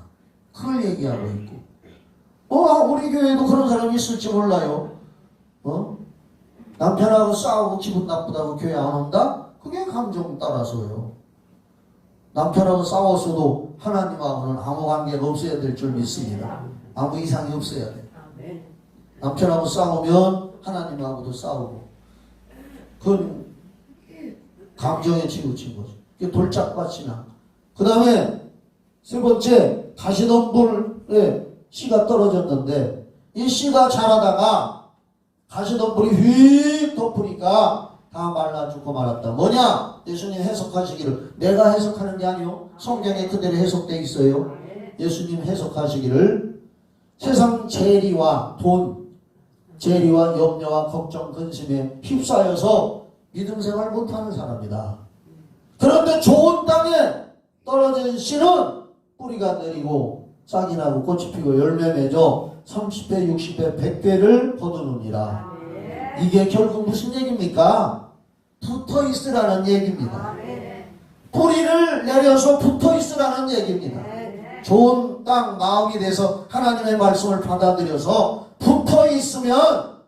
[SPEAKER 2] 그걸 얘기하고 있고, 우리 교회에도 그런 사람이 있을지 몰라요. 남편하고 싸우고 기분 나쁘다고 교회 안 온다? 그게 감정 따라서요. 남편하고 싸웠어도 하나님하고는 아무 관계가 없어야 될 줄 믿습니다. 아무 이상이 없어야 돼. 남편하고 싸우면 하나님하고도 싸우고, 그건 감정에 치우친 거죠. 그게 돌짝밭이 나. 그 다음에 세 번째, 가시덤불에 씨가 떨어졌는데 이 씨가 자라다가 가시덤불이 휙 덮으니까 다 말라 죽고 말았다. 뭐냐? 예수님 해석하시기를, 내가 해석하는 게 아니요, 성경에 그대로 해석되어 있어요. 예수님 해석하시기를, 세상 재리와 돈, 재리와 염려와 걱정, 근심에 휩싸여서 믿음 생활 못하는 사람이다. 그런데 좋은 땅에 떨어진 씨는 뿌리가 내리고 싹이 나고 꽃이 피고 열매 맺어 30배, 60배, 100배를 거두느니라. 이게 결국 무슨 얘기입니까? 붙어 있으라는 얘기입니다. 뿌리를 내려서 붙어 있으라는 얘기입니다. 좋은 땅 마음이 돼서 하나님의 말씀을 받아들여서 붙어 있으면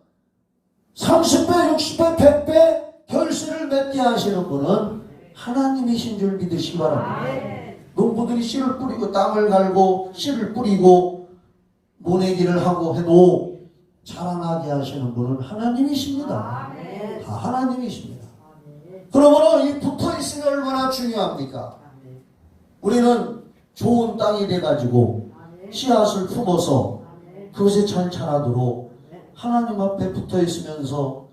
[SPEAKER 2] 30배, 60배, 100배 결실을 맺게 하시는 분은 하나님이신 줄 믿으시기 바랍니다. 농부들이 씨를 뿌리고 땅을 갈고 씨를 뿌리고 모내기를 하고 해도 자라나게 하시는 분은 하나님이십니다. 다 하나님이십니다. 그러므로 이 붙어 있으면 얼마나 중요합니까? 우리는 좋은 땅이 돼가지고 씨앗을 품어서 그것이 잘 자라도록 하나님 앞에 붙어 있으면서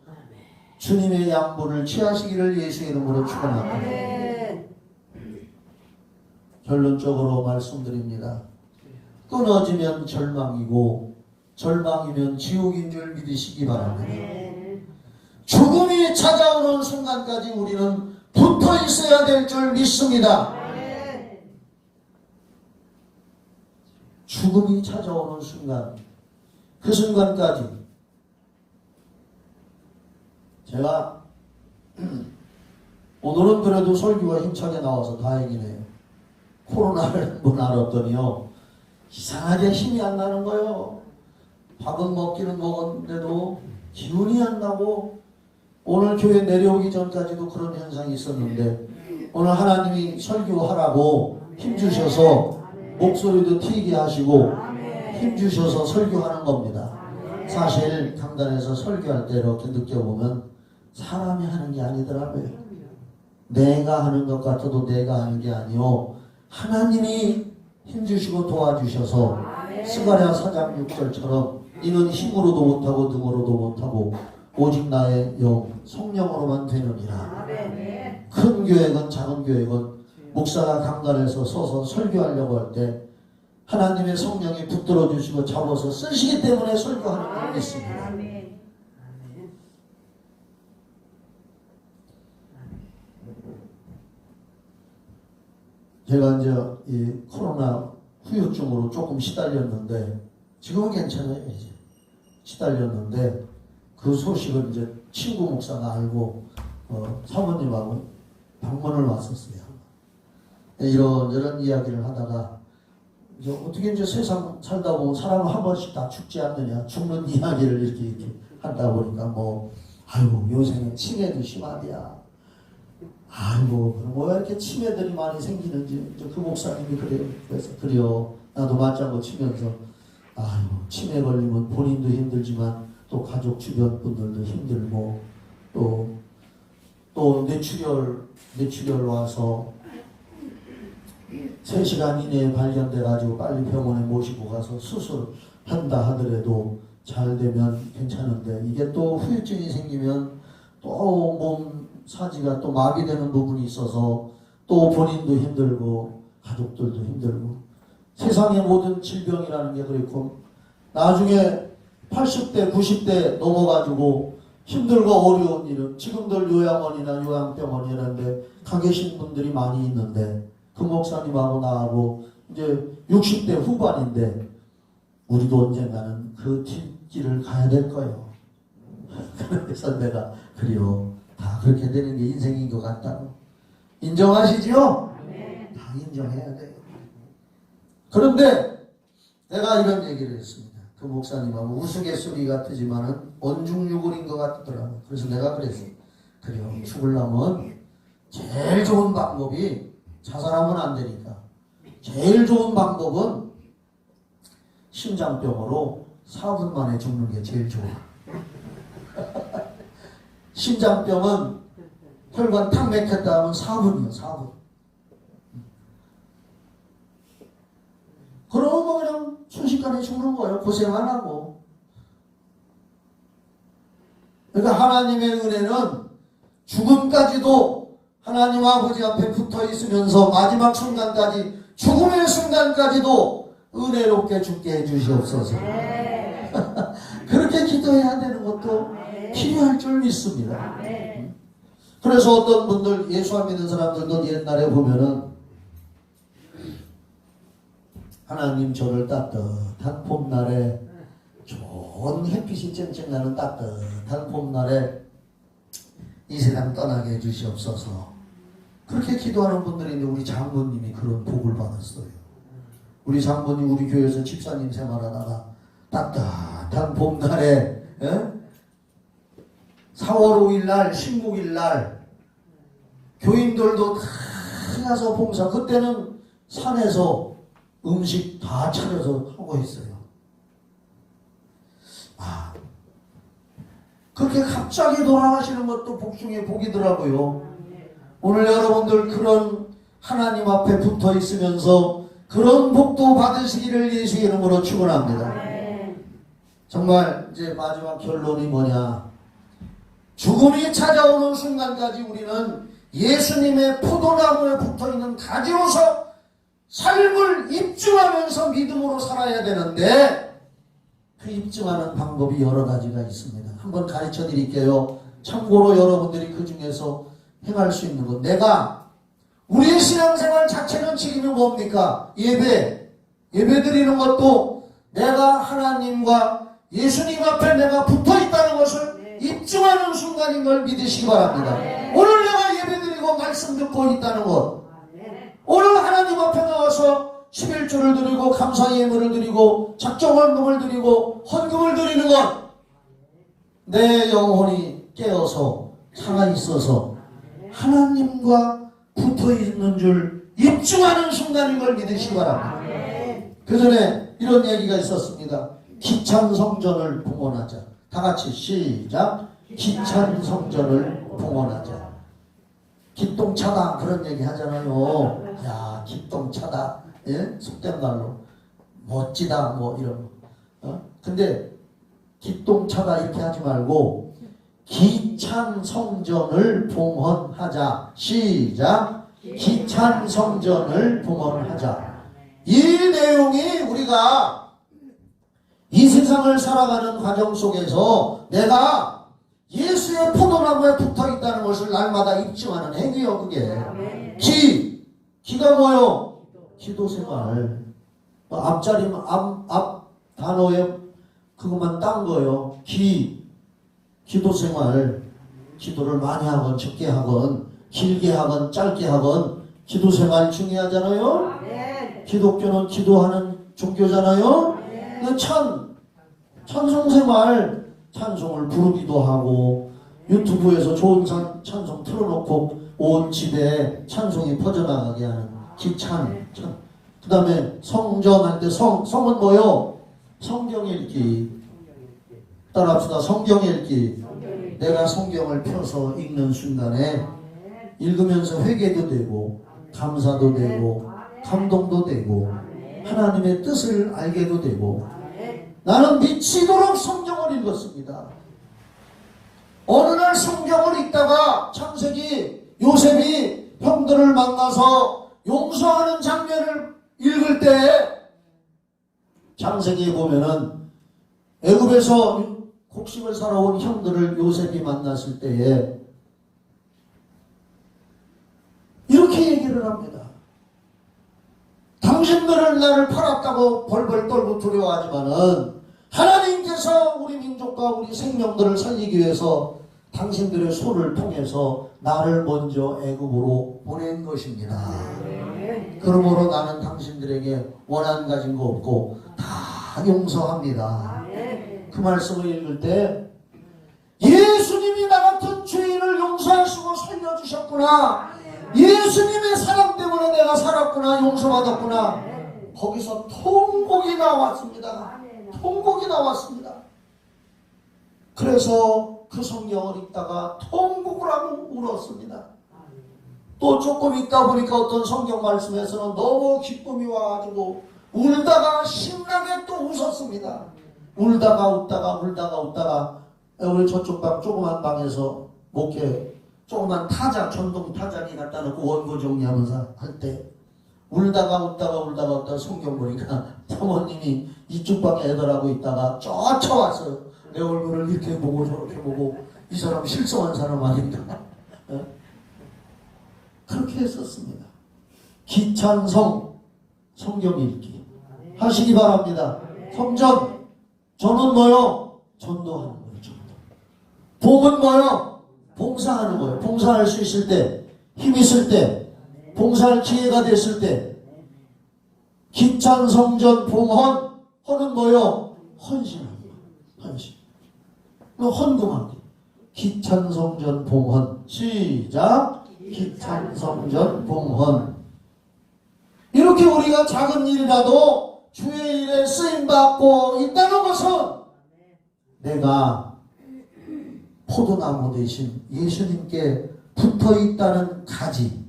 [SPEAKER 2] 주님의 양보를 취하시기를 예수 이름으로 축원합니다. 결론적으로 말씀드립니다. 끊어지면 절망이고 절망이면 지옥인 줄 믿으시기 바랍니다. 죽음이 찾아오는 순간까지 우리는 붙어 있어야 될 줄 믿습니다. 죽음이 찾아오는 순간, 그 순간까지 제가 오늘은 그래도 설교가 힘차게 나와서 다행이네요. 코로나를 한번 알았더니요, 이상하게 힘이 안 나는 거예요. 밥은 먹기는 먹었는데도 기운이 안 나고, 오늘 교회 내려오기 전까지도 그런 현상이 있었는데 오늘 하나님이 설교하라고 힘주셔서 목소리도 튀게 하시고 힘주셔서 설교하는 겁니다. 사실 강단에서 설교할 때 이렇게 느껴보면 사람이 하는 게 아니더라고요. 내가 하는 것 같아도 내가 하는 게 아니요, 하나님이 힘주시고 도와주셔서 스가랴 4장 6절처럼 이는 힘으로도 못하고 능으로도 못하고 오직 나의 영 성령으로만 되느니라. 큰 계획은 작은 계획은 목사가 강단에서 서서 설교하려고 할 때 하나님의 성령이 붙들어 주시고 잡아서 쓰시기 때문에 설교하는 걸 믿습니다. 제가 이제 이 코로나 후유증으로 조금 시달렸는데 지금은 괜찮아요. 이제 시달렸는데 그 소식을 이제 친구 목사가 알고 사모님하고 방문을 왔었어요. 이런저런 이야기를 하다가 이제 어떻게 이제 세상 살다 보면 사람은 한 번씩 다 죽지 않느냐, 죽는 이야기를 이렇게 하다 보니까 뭐 아이고 요새는 치매도 심하대야. 아이고 그럼 왜 이렇게 치매들이 많이 생기는지 그 목사님이 그래요. 그래서 그래요. 나도 맞장구 치면서 아이고 치매 걸리면 본인도 힘들지만 또 가족 주변 분들도 힘들고 또 뇌출혈 와서 3시간 이내에 발견돼 가지고 빨리 병원에 모시고 가서 수술한다 하더라도 잘 되면 괜찮은데 이게 또 후유증이 생기면 또 몸 사지가 또 마비되는 부분이 있어서 또 본인도 힘들고 가족들도 힘들고 세상의 모든 질병이라는 게 그렇고 나중에 80대 90대 넘어가지고 힘들고 어려운 일은 지금들 요양원이나 요양병원 이런데 가 계신 분들이 많이 있는데 그 목사님하고 나하고 이제 60대 후반인데 우리도 언젠가는 그 길을 가야 될 거예요. 그래서 내가 그래요. 다 그렇게 되는 게 인생인 것 같다고. 인정하시죠? 네. 다 인정해야 돼요. 그런데 내가 이런 얘기를 했습니다. 그 목사님하고 우스갯소리 같으지만은 언중유골인 것 같더라고요. 그래서 내가 그랬어요. 그래요. 죽으려면 제일 좋은 방법이 자살하면 안 되니까 제일 좋은 방법은 심장병으로 4분 만에 죽는 게 제일 좋아. 심장병은 혈관 탁 막혔다 하면 4분이요, 4분. 그러면 뭐 그냥 순식간에 죽는 거예요. 고생 안 하고. 그러니까 하나님의 은혜는 죽음까지도 하나님 아버지 앞에 붙어 있으면서 마지막 순간까지, 죽음의 순간까지도 은혜롭게 죽게 해주시옵소서. 그렇게 기도해야 되는 것도 필요할 줄 믿습니다. 그래서 어떤 분들, 예수 안 믿는 사람들도 옛날에 보면은 하나님 저를 따뜻한 봄날에, 좋은 햇빛이 쨍쨍 나는 따뜻한 봄날에 이 세상 떠나게 해주시옵소서. 그렇게 기도하는 분들이 있는데 우리 장모님이 그런 복을 받았어요. 우리 장모님 우리 교회에서 집사님 생활하다가 따뜻한 봄날에 4월 5일날 신국일날 교인들도 다 가서 봉사, 그때는 산에서 음식 다 차려서 하고 있어요. 그렇게 갑자기 돌아가시는 것도 복 중에 복이더라고요. 오늘 여러분들 그런 하나님 앞에 붙어 있으면서 그런 복도 받으시기를 예수 이름으로 축원합니다. 정말 이제 마지막 결론이 뭐냐? 죽음이 찾아오는 순간까지 우리는 예수님의 포도나무에 붙어있는 가지로서 삶을 입증하면서 믿음으로 살아야 되는데, 그 입증하는 방법이 여러 가지가 있습니다. 한번 가르쳐 드릴게요. 참고로 여러분들이 그 중에서 행할 수 있는 것. 내가, 우리의 신앙생활 자체는 지금은 뭡니까? 예배 드리는 것도 내가 하나님과 예수님 앞에 내가 붙어 있다는 것을 입증하는 순간인 걸 믿으시기 바랍니다. 오늘 내가 예배 드리고 말씀 듣고 있다는 것, 오늘 하나님 앞에 나와서 11조를 드리고 감사 예물을 드리고 작정헌금을 드리고 헌금을 드리는 것, 내 영혼이 깨어서 살아있어서 하나님과 붙어있는 줄 입증하는 순간인 걸 믿으시기 바랍니다. 그 전에 이런 얘기가 있었습니다. 기찬 성전을 봉헌하자. 다 같이 시작. 기찬 성전을 봉헌하자. 기똥차다 그런 얘기 하잖아요. 야, 기똥차다. 예? 속된 말로 멋지다 뭐 이런 거. 근데 기똥차다 이렇게 하지 말고 기찬 성전을 봉헌하자. 시작. 기찬 성전을 봉헌하자. 이 내용이 우리가 이 세상을 살아가는 과정 속에서 내가 예수의 포도나무에 붙어 있다는 것을 날마다 입증하는 행위요. 그게 기가 뭐요? 기도 생활. 앞자리 앞 단어에 그것만 딴 거요. 기도 생활. 기도를 많이 하건 적게 하건 길게 하건 짧게 하건 기도 생활 중요하잖아요. 기독교는 기도하는 종교잖아요. 찬송 생활, 찬송을 부르기도 하고 유튜브에서 좋은 찬송 틀어놓고 온 집에 찬송이 퍼져나가게 하는 기찬. 그 다음에 성전할 때 성은 뭐요? 성경 읽기. 따라합시다. 성경 읽기. 내가 성경을 펴서 읽는 순간에 읽으면서 회개도 되고 감사도 되고 감동도 되고 하나님의 뜻을 알게도 되고, 나는 미치도록 성경을 읽었습니다. 어느 날 성경을 읽다가 창세기 요셉이 형들을 만나서 용서하는 장면을 읽을 때, 창세기에 보면은 애굽에서 곡식을 사러 온 형들을 요셉이 만났을 때에 이렇게 얘기를 합니다. 당신들은 나를 팔았다고 벌벌 떨고 두려워하지만은 하나님께서 우리 민족과 우리 생명들을 살리기 위해서 당신들의 손을 통해서 나를 먼저 애굽으로 보낸 것입니다. 그러므로 나는 당신들에게 원한 가진 거 없고 다 용서합니다. 그 말씀을 읽을 때 예수님이 나 같은 죄인을 용서하시고 살려주셨구나. 예수님의 사랑 때문에 내가 살았구나, 용서받았구나. 거기서 통곡이 나왔습니다. 통곡이 나왔습니다. 그래서 그 성경을 읽다가 통곡을 하고 울었습니다. 또 조금 있다 보니까 어떤 성경 말씀에서는 너무 기쁨이 와가지고 울다가 신나게 또 웃었습니다. 울다가 웃다가 우리 저쪽 방 조그만 방에서 목회 조그만 타자 전동 타자기 갖다 놓고 원고 정리하면서 할 때 울다가 성경 보니까 사모님이 이쪽 방에 애들하고 있다가 쫓아왔어요. 내 얼굴을 이렇게 보고 저렇게 보고 이 사람 실성한 사람 아닌가. 그렇게 했었습니다. 기찬성 성경 읽기 하시기 바랍니다. 성전, 저는 뭐요? 전도하는 거예요. 전도. 복은 뭐요? 봉사하는 거예요. 봉사할 수 있을 때, 힘 있을 때, 봉사할 기회가 됐을 때. 기찬성전 봉헌, 헌은 뭐요? 헌신하는 거예요. 헌신. 헌금하기. 기찬성전 봉헌. 시작. 기찬성전 봉헌. 이렇게 우리가 작은 일이라도 주의 일에 쓰임받고 있다는 것은 내가 포도나무 대신 예수님께 붙어있다는 가지,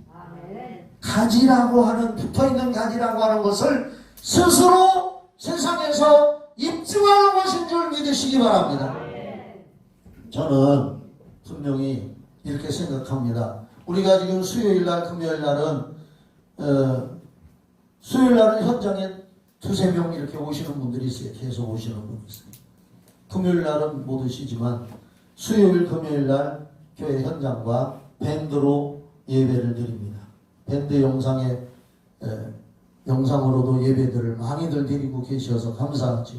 [SPEAKER 2] 가지라고 하는, 붙어있는 가지라고 하는 것을 스스로 세상에서 입증하는 것인 줄 믿으시기 바랍니다. 저는 분명히 이렇게 생각합니다. 우리가 지금 수요일날, 금요일날은 수요일날은 현장에 두세 명 이렇게 오시는 분들이 있어요. 계속 오시는 분이 있어요. 금요일날은 못 오시지만 수요일, 금요일날 교회 현장과 밴드로 예배를 드립니다. 밴드 영상으로도 예배들을 많이들 드리고 계셔서 감사하죠.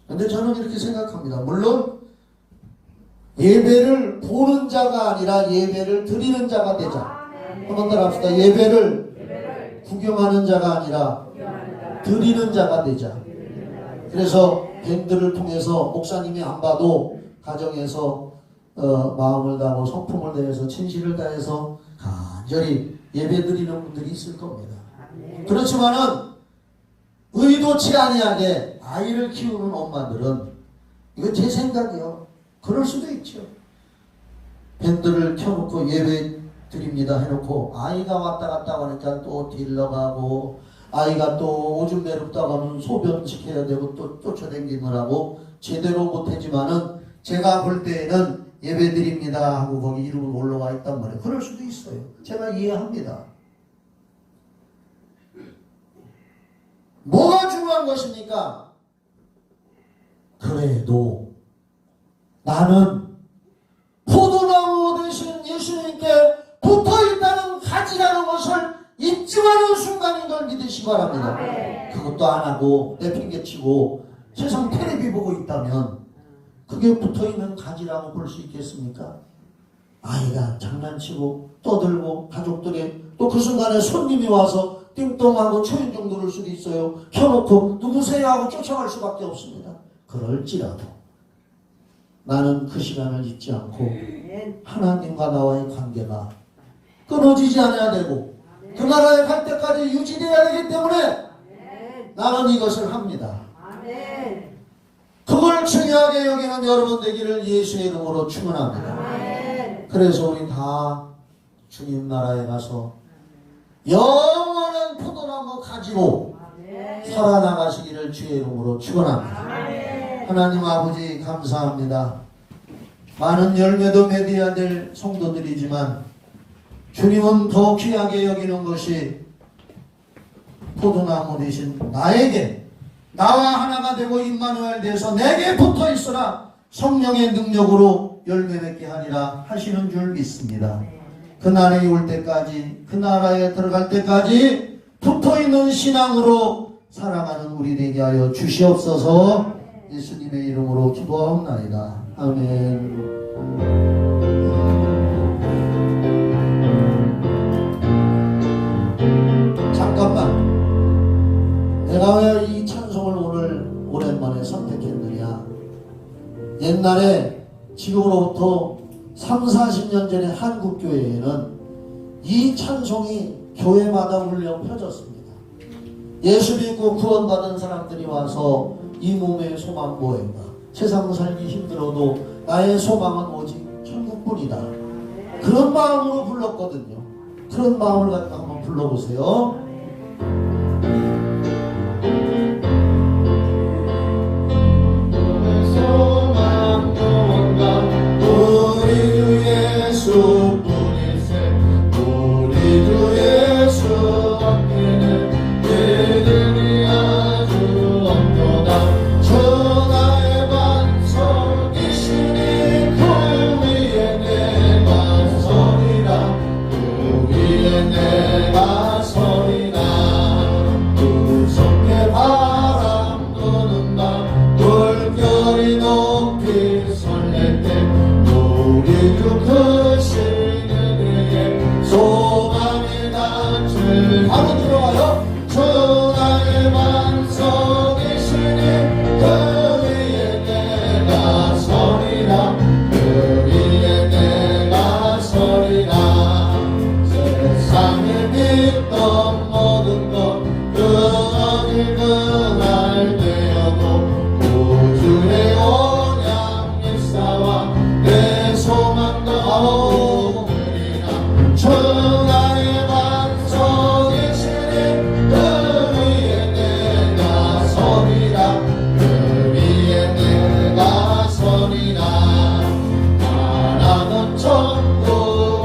[SPEAKER 2] 그런데 저는 이렇게 생각합니다. 물론 예배를 보는 자가 아니라 예배를 드리는 자가 되자. 한번 더 합시다. 예배를 구경하는 자가 아니라 드리는 자가 되자. 그래서 밴드를 통해서 목사님이 안 봐도 가정에서 마음을 다하고 성품을 다해서 진실을 다해서 간절히 예배드리는 분들이 있을 겁니다. 그렇지만은 의도치 아니하게 아이를 키우는 엄마들은, 이거 제 생각이요, 그럴 수도 있죠. 밴드를 켜놓고 예배 드립니다 해놓고 아이가 왔다 갔다 하니까 또 딜러가고, 아이가 또 오줌 내렸다고 하면 소변 시켜야 되고 또 쫓아다니느라고 제대로 못하지만은 제가 볼 때에는 예배 드립니다 하고 거기 이름을 올라와 있단 말이에요. 그럴 수도 있어요. 제가 이해합니다. 뭐가 중요한 것입니까? 그래도 나는 포도나무 대신 예수님께 붙어있다는 가지라는 것을 입증하는 순간인 걸 믿으시기 바랍니다. 그것도 안 하고 내팽개치고 세상 텔레비 보고 있다면 그게 붙어있는 가지라고 볼 수 있겠습니까? 아이가 장난치고 떠들고 가족들이 또 그 순간에 손님이 와서 띵동하고 초인종 누를 수도 있어요. 켜놓고 누구세요 하고 쫓아갈 수밖에 없습니다. 그럴지라도 나는 그 시간을 잊지 않고 하나님과 나와의 관계가 끊어지지 않아야 되고 그 나라에 갈 때까지 유지되어야 되기 때문에 나는 이것을 합니다. 그걸 중요하게 여기는 여러분 되기를 예수의 이름으로 축원합니다. 그래서 우리 다 주님 나라에 가서 영원한 포도나무 가지로 살아나가시기를 주의 이름으로 축원합니다. 하나님 아버지 감사합니다. 많은 열매도 맺어야 될 성도들이지만 주님은 더 귀하게 여기는 것이 포도나무 대신 나에게, 나와 하나가 되고 임마누엘 되어서 내게 붙어 있으라 성령의 능력으로 열매 맺게 하리라 하시는 줄 믿습니다. 그 날이 올 때까지, 그 나라에 들어갈 때까지 붙어 있는 신앙으로 살아가는 우리 되게 하여 주시옵소서. 예수님의 이름으로 기도하옵나이다. 아멘. 잠깐만, 내가 왜 이 찬송을 오늘 오랜만에 선택했느냐. 옛날에 지금으로부터 30, 40년 전에 한국교회에는 이 찬송이 교회마다 울려 펴졌습니다. 예수 믿고 구원받은 사람들이 와서 이 몸의 소망 뭐인가? 세상 살기 힘들어도 나의 소망은 오직 천국뿐이다. 그런 마음으로 불렀거든요. 그런 마음을 갖다가 한번 불러보세요.
[SPEAKER 1] 소망 무언가 우리 주 예수뿐이세 우리 주 예수 앞에는 믿음이 아주 없도다 천하의 반석이시니 그 위에 내가 서리라 그 위에 내가 서리라 무섭게 바람 부는 밤 물결이 높이 설렐 때 우리 주 크시는 그의 소망의 낯을 바로 들어와요. 천하의 반석이시니 그 위에 내가 서리라 그 위에 내가 서리라 세상에 믿던 모든 것 끊어질 그날 되어도 우주의 언약 일사와 내 소망도 오으리라 천하의 반석이시니 그 위에 내가 서리라 그 위에 내가 서리라 바라던 천국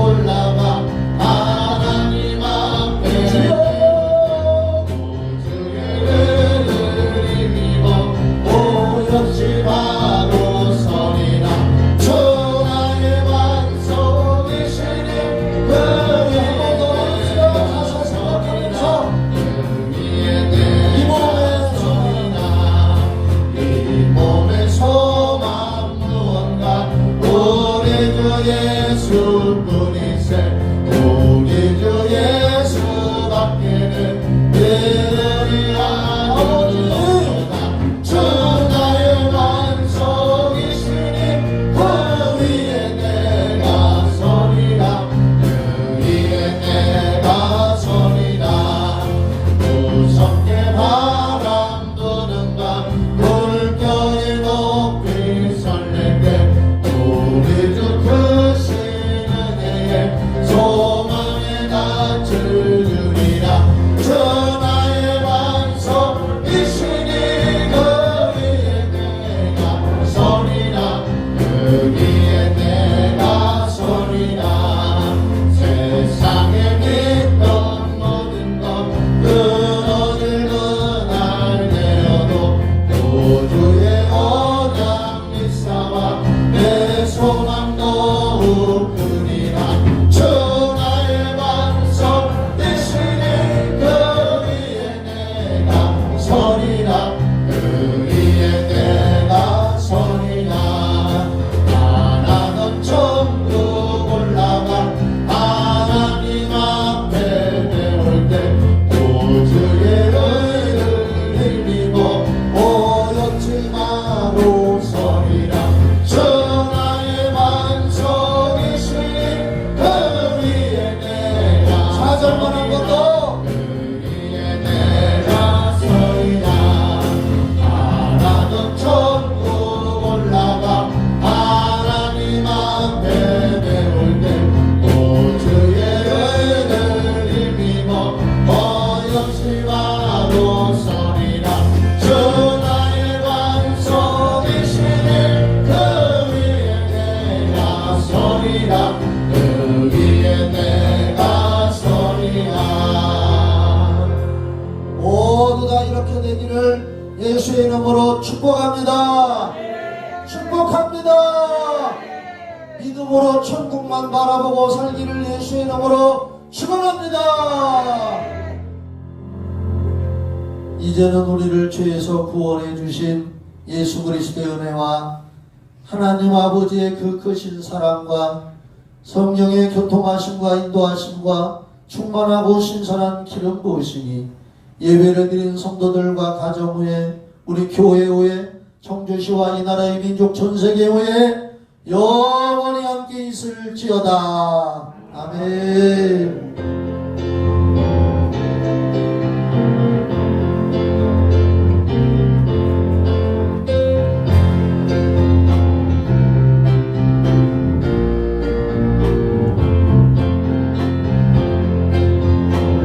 [SPEAKER 1] 올라가 하나님 앞에 우주의 은혜를 힘입어 오역시 바로 서리라 천하의 반석이시니 그 위에 내가 서리라 그 위에 내가 서리라 이 몸의 소망 무언가 우리 주 예수뿐이세 우리 주 예수밖에는 믿음이 아니오다 천하의 반석이시니 그 위에 내가 서리라 그 위에 내가 서리라 무섭게 바람 부는 밤 물결이 높이 설렐 때 우리 주 크신 은혜에 소망의 낯을 주리라 천하의 반석이시니 그 위에 내가 서리라 그 위에 내가 서리라 세상에 믿던 모든 것 끊어질 그날 되어도 우주의 언약 일사와 내 소망도 우으리라 천하의 반석이시니 그 위에 내가 서리라 그 위에 내가 서리라 바라던 천국 올라가 하나님 앞에 배울 때 우주의 은혜를 힘입어 오역지 바로 서리라 천하의 반석이시니 그 위에 내가 사절만 한 것도 그 위에 내가 서리라 바라던 천국 올라가 하나님 앞에 배울 때 우주의 은혜를 힘입어 어역시 바로 서리라 천하의 반석이시니 그 위에 내가 서리라 그 위에 내가 서리라
[SPEAKER 2] 모두 다 이렇게 되기를 예수의 이름으로 축복합니다. 축복합니다. 믿음으로 천국만 바라보고 살기를 예수의 이름으로 축원합니다. 이제는 우리를 죄에서 구원해 주신 예수 그리스도의 은혜와 하나님 아버지의 그 크신 사랑과 성령의 교통하심과 인도하심과 충만하고 신선한 기름 부으심이 예배를 드린 성도들과 가정 후에 우리 교회 후에 청주시와 이 나라의 민족 전세계 후에 영원히 함께 있을지어다. 아멘.